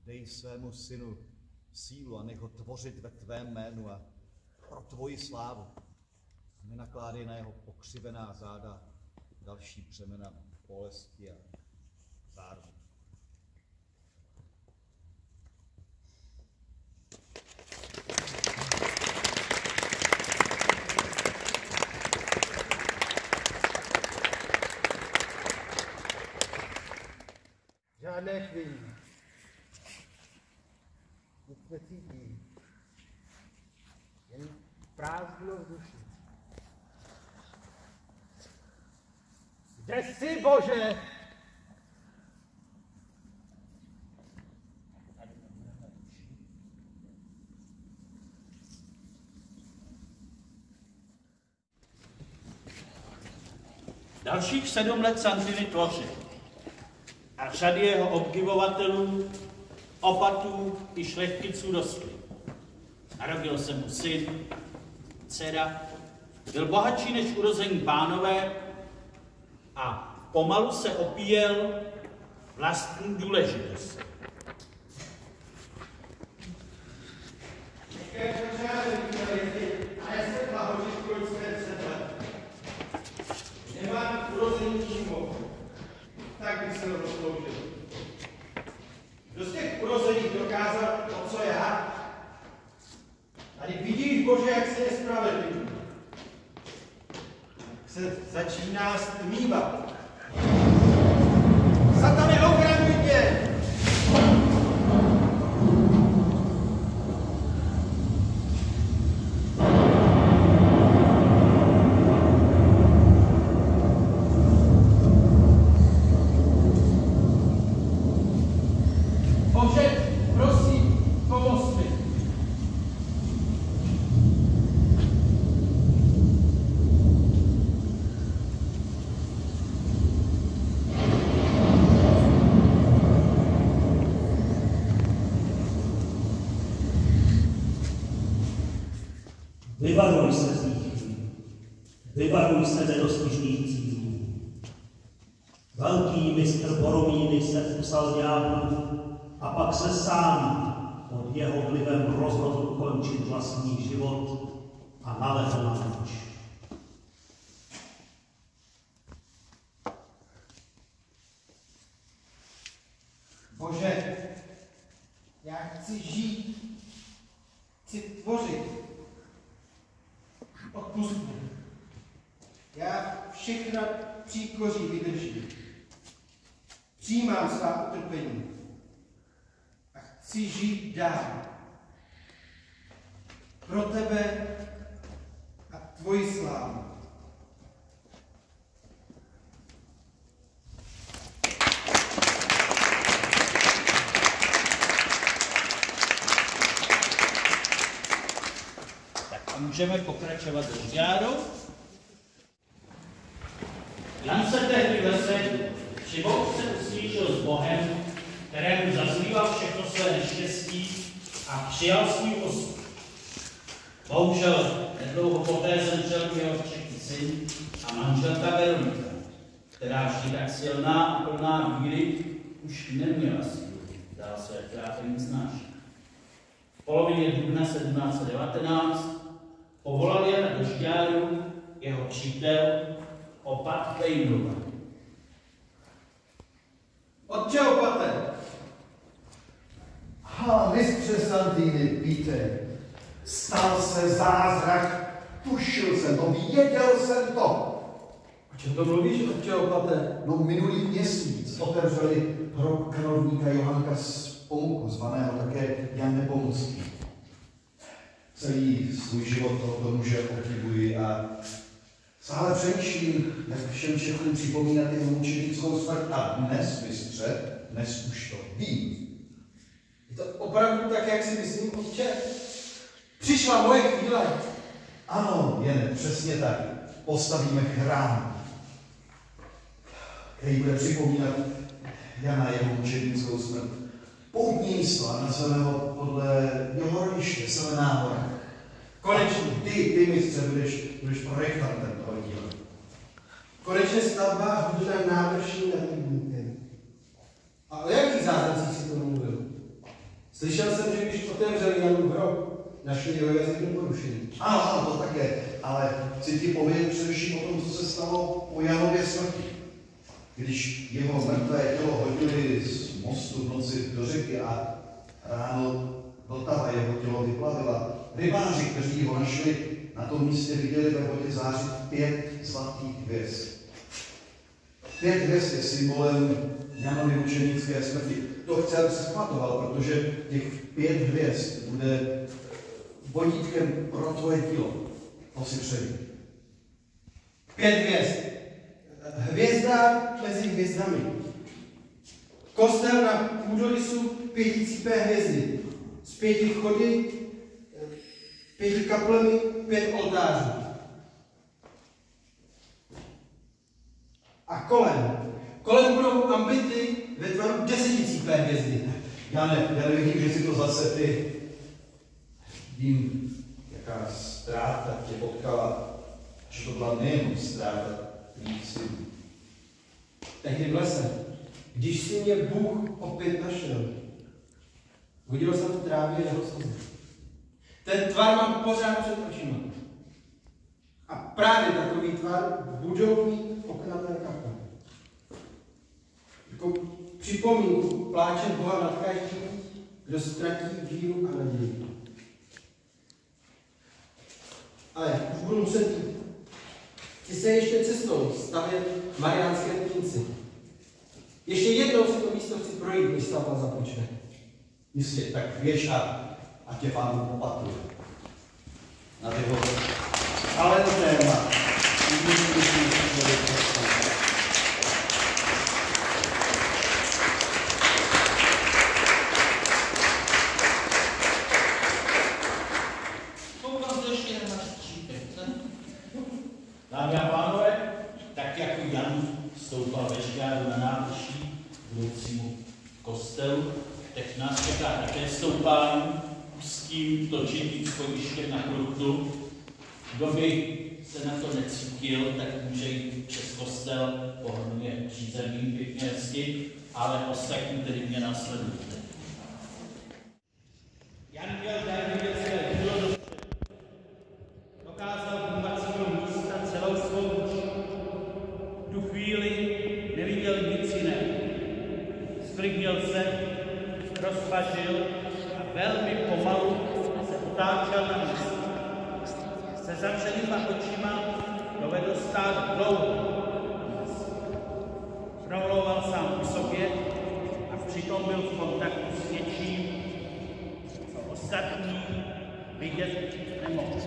dej svému synu sílu a nech ho tvořit ve tvém jménu a pro tvoji slávu. Nenakládej na jeho pokřivená záda další břemena bolesti a zármy. Žádné chvíli. Nic necítím. Jen prázdno v duši. Kde jsi, Bože? Dalších 7 let Santini tvořil a řady jeho obdivovatelů, opatů i šlechticů rostly. Narodil se mu syn, dcera, byl bohatší než urození pánové a pomalu se opíjel vlastní důležitosti. Nemám urození přímo, tak bych se rozsloužil. Kdo z těch urození dokázal to, co já? Tady vidíš, Bože, jak se nespravedlivý. Jak se začíná stmívat. Satane, ochraňuj mě! Vyvaruj se z nich. Vyvaruj se nedostižných cílů. Velký mistr Boromíny se upsal ďáblu a pak se sám pod jeho vlivem rozhodl ukončit vlastní život a nalehl na meč. Bože, já chci žít, chci tvořit. Odpusť mě. Já všechna příkoří vydržím. Přijímám svá utrpení a chci žít dál. Pro tebe a tvoji slávu. A můžeme pokračovat rozjádou. Jan se tehdy v lese přibouřce usmířil s Bohem, kterému zazlíval všechno své neštěstí a přijal svůj osud. Bohužel nedlouho poté zemřel jeho třetí syn a manželka Veronika, která vždy tak silná a plná víry už neměla sílu dál své trápení snášet. V polovině dubna 1719 povolal Jana do Žďáru jeho přítel opat Vejdova. Otče opate! Mistře Santýny, víte, stal se zázrak, tušil jsem to, věděl jsem to. O čem to mluvíš, otče opate? No minulý měsíc otevřeli hrob kanovníka Johanka z Pomuku, zvaného také Jan Nepomucký. Celý svůj život tohoto muže obdivuji a stále přemýšlím, jak všem Čechům připomínat jeho mučenickou smrt. A dnes, mistře, dnes už to vím. Je to opravdu tak, jak si myslím, otče? Přišla moje chvíle. Ano, Jene, přesně tak. Postavíme chrám, který bude připomínat Jana jeho mučenickou smrt. Poutní místo a nazvaného podle jeho rodiště, Zelená hora. Konečně. Ty mistře, budeš projektantem toho díla. Konečně stavba hodina návrší nad rybníkem. A o jakých zázracích si to mluvil? Slyšel jsem, že když otevřeli Janův hrob, našli jeho jazyk neporušený. Ano, to také, ale chci ti povědět především o tom, co se stalo po Janově smrti. Když jeho mrtvé tělo hodili z mostu v noci do řeky a ráno Vltava jeho tělo vyplavila, rybáři, kteří ho našli, na tom místě viděli ve vodě zářit 5 zlatých hvězd. 5 hvězd je symbolem Janovy mučenické smrti. To chci, aby se pamatoval, protože těch 5 hvězd bude vodítkem pro tvoje dílo. To si přeji. 5 hvězd. Hvězda mezi hvězdami. Kostel na půdorysu 5 hvězdy. Z 5 vchody, 5 kaplemi, 5 oltářů. A kolem budou ambity ve tvaru 10 hvězdy. Já nevidím, že si to zase ty. Vím, jaká ztráta tě potkala, že to byla nejen ztráta tvých synů. Tehdy v lese, když si mě Bůh opět našel, hodil jsem v trávě jeho slzy. Ten tvar mám pořád před očima. A právě takový tvar budou mít okna mé kaple. Jako připomínku pláče Boha nad každým, kdo ztratí víru a naději. Ale už budu muset jít. Chci se ještě cestou stavět mariánské mlýnci. Ještě jednou si to místo chci projít, než stavba započne. Jistě, tak běž a tě Pán opatruje. Na jeho ale téma. Dámy a pánové, tak jako Jan stoupal ve Žďáru na návrší budoucímu kostelu, teď nás čeká také stoupání úzkým točitým schodištěm na kruchtu Kdo by se na to necítil, tak může jít přes kostel pohodlně přízemím pěkně hezky, ale ostatní tedy mě následujte. Jan měl dar vidět své dílo dopředu. Dokázal vůmacího místa celou svou duši. V tu chvíli neviděl nic jiného. Sklidnil se, rozpažil a velmi pomalu se otáčel na místě. Se zavřenýma očima dovedl stát dlouho. Promlouval sám u sobě a přitom byl v kontaktu s něčím, co ostatní vidět nemohl.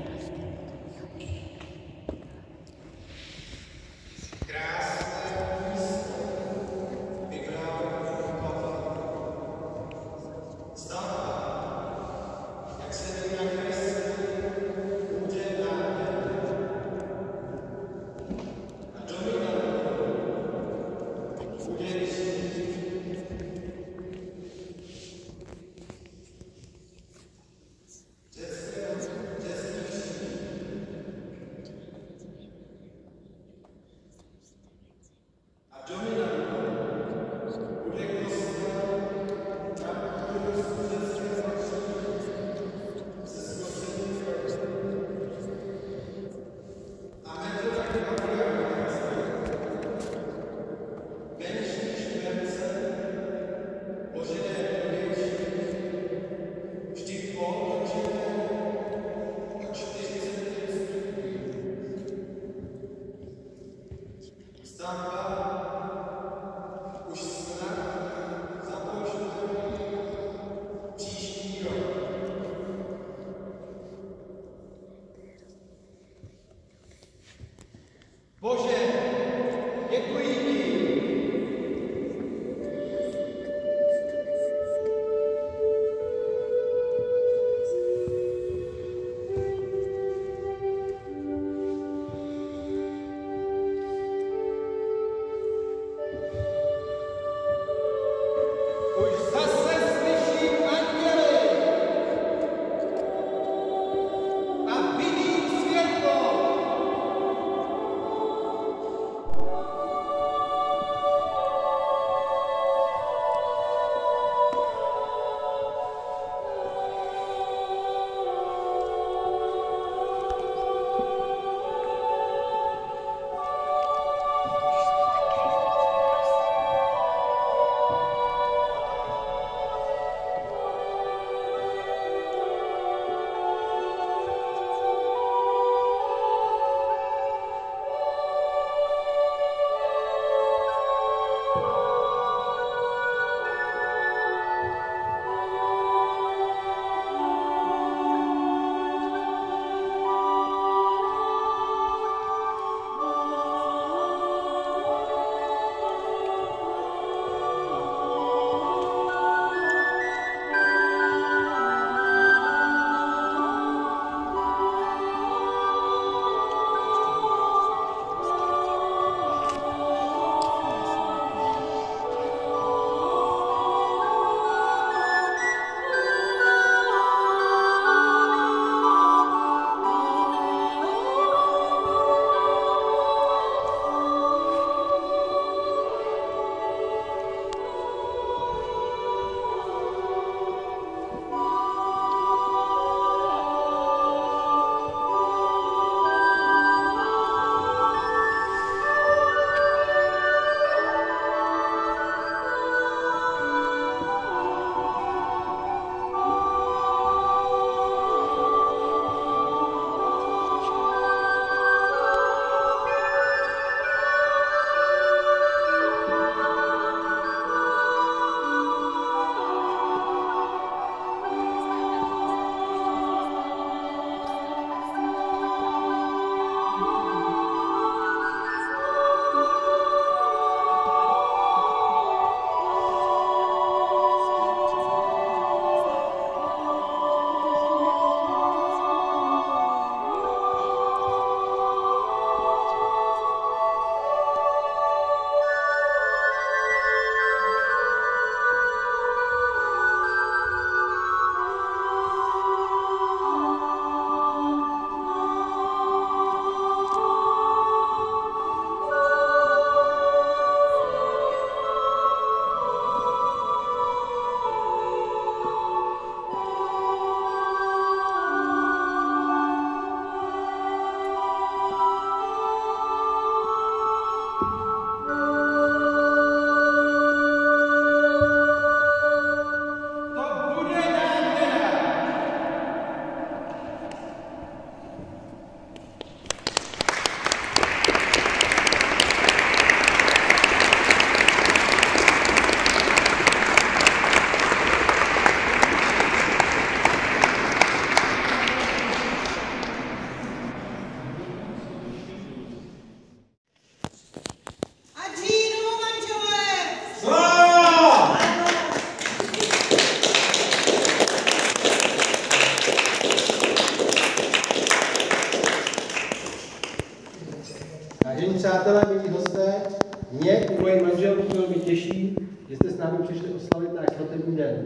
s námi přišli oslavit náš svatební den.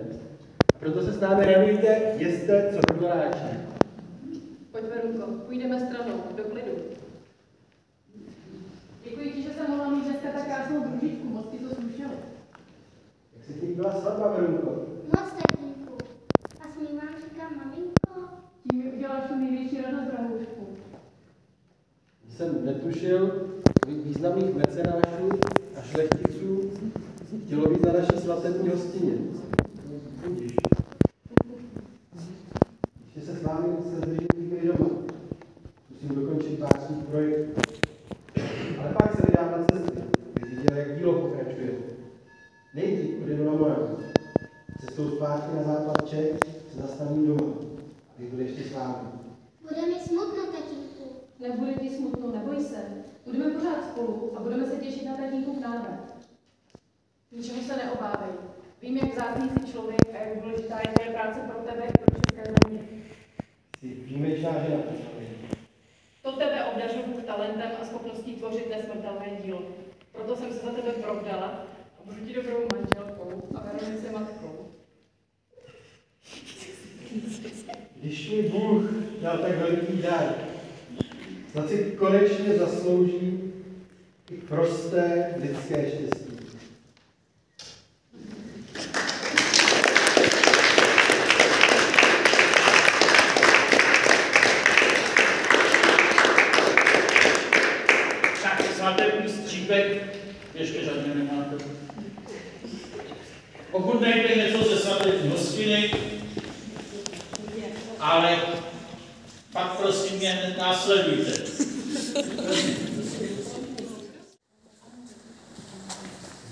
A proto se s námi radujte, jeste, co kdo ráčí. Pojď, Verunko, půjdeme stranou, do klidu. Děkuji ti, že jsem mohla mít dneska tak krásnou družičku, moc ti to slušelo. Jak se ti líbila svatba, Verunko? Moc, tatínku. A smím vám říkat maminko? Tím mi uděláš tu největší radost, drahoušku. Jsem netušil, kolik významných mecenášů a šlechticů chtělo být na naší svatební hostině. Budíš. Ještě se s vámi zdržím chvíli doma. Musím dokončit pár svých projektů. Ale pak se vydám na cesty, abych viděl, jak dílo pokračuje. Nejdřív odjedu na Moravu. Cestou zpátky na západ Čech se zastavím doma, abych byl ještě s vámi. Bude mi smutno, tatínku. Nebude ti smutno, neboj se. Budeme pořád spolu a budeme se těšit na tatínku k návrat. Ničemu se neobávej. Vím, jak vzácný jsi člověk a jak důležitá je tvoje práce pro tebe i pro české země. Jsi výjimečná žena. To tebe obdařil Bůh talentem a schopností tvořit nesmrtelné dílo. Proto jsem se za tebe provdala a budu ti dobrou manželkou a Veronice matkou. Když mi Bůh dal tak veliký dar, snad si konečně zaslouží i prosté lidské štěstí. Tak, svatební střípek, ještě žádný nemáte. Pokud nejde něco ze svatební hostiny, ale pak prosím mě hned následujte.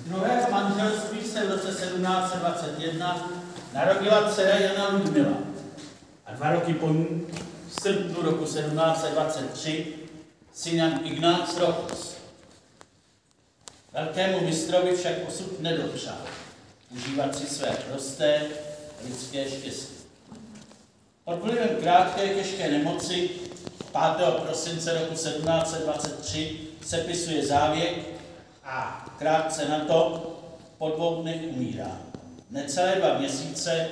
Druhého manželství se v roce 1721 narodila dcera Jana Ludmila a 2 roky po ní, v srpnu roku 1723, syn Jan Ignác Rochus. Velkému mistrovi však osud nedopřál užívat si své prosté lidské štěstí. Pod vlivem krátké těžké nemoci 5. prosince roku 1723 sepisuje závěk a krátce na to po 2 dnech umírá. Necelé 2 měsíce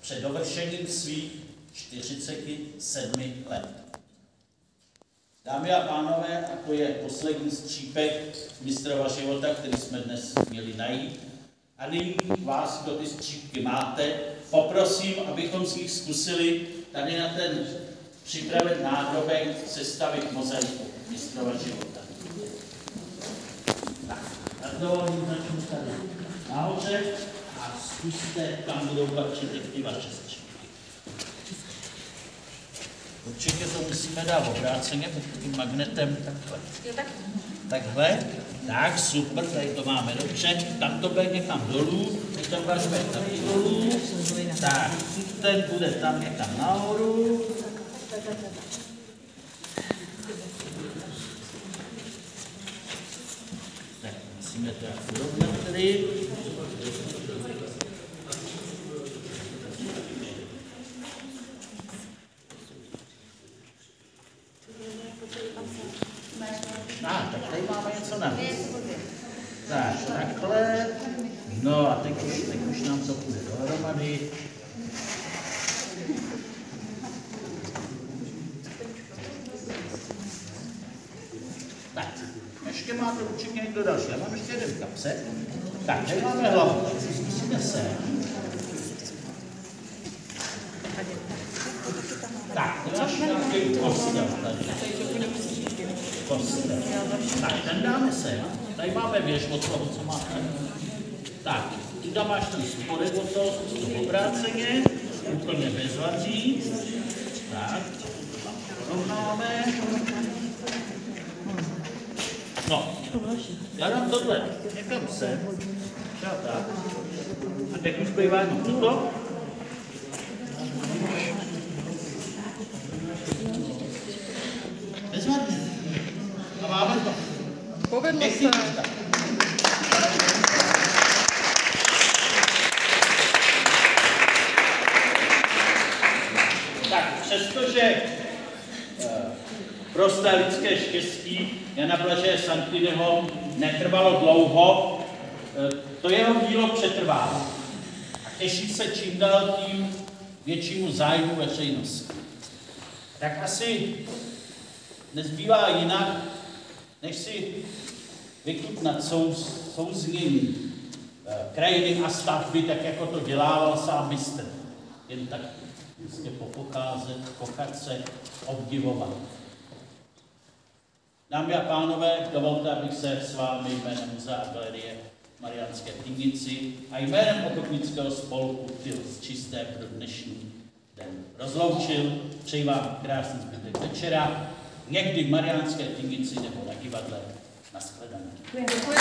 před dovršením svých 47 let. Dámy a pánové, a to je poslední střípek mistrova života, který jsme dnes měli najít. A nyní vás, kdo ty střípky máte, poprosím, abychom si jich zkusili tady na ten připraven náhrobek sestavit mozaiku mistrova života. Tak, tak dovolím začnu tady nahoře a zkuste, kam budou patřit ty vaše střípky. Určitě to musíme dát obráceně, pod tím magnetem takhle. Takhle, tak super, tady to máme dobře, tam to bude někam dolů, ten váš bude taky dolů, tak, ten bude tam někam nahoru. Tak, musíme to jak urovnat tady. Tak tady máme něco navíc. Tak, takhle. No a teď už nám to půjde dohromady. Tak, ještě máte určitě někdo další. Já mám ještě jeden kapse. Tak, tady máme hlavu. Zkusíme se. Tak, to máš nějaký kostel tady. Kostel. Tak, ten dáme sem. Tady máme věž od toho, co máte. Tak, tu tam máš ten spodek od toho, to obráceně, úplně bez vazí. Tak, rovnáme. No, já dám tohle někam sem. Třeba tak. A teď už bývá jenom toto. Bezvadně. A máme to. Povedlo se. Tak, přestože prosté lidské štěstí Jana Blažeje Sanklineho netrvalo dlouho, to jeho dílo přetrvává a těší se čím dál tím většímu zájmu veřejnosti. Tak asi nezbývá jinak, než si vychutnat souznění krajiny a stavby, tak jako to dělával sám mistr. Jen tak prostě popocházet, kochat se, obdivovat. Dámy a pánové, dovolte, abych se s vámi jménem Muzea a galerie Mariánské Tygnici a jménem ochotnického spolku Tyl z Čisté pro dnešní den rozloučil. Přeji vám krásný zbytek večera, někdy v Mariánské Tygnici nebo na divadle. Nashledanou. Děkuji.